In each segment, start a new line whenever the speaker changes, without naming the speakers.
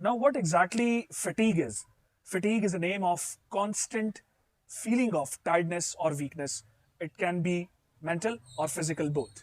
Now, what exactly fatigue is? Fatigue is a name of constant feeling of tiredness or weakness. It can be mental or physical both.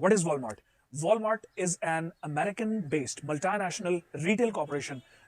What is Walmart? Walmart is an American-based multinational retail corporation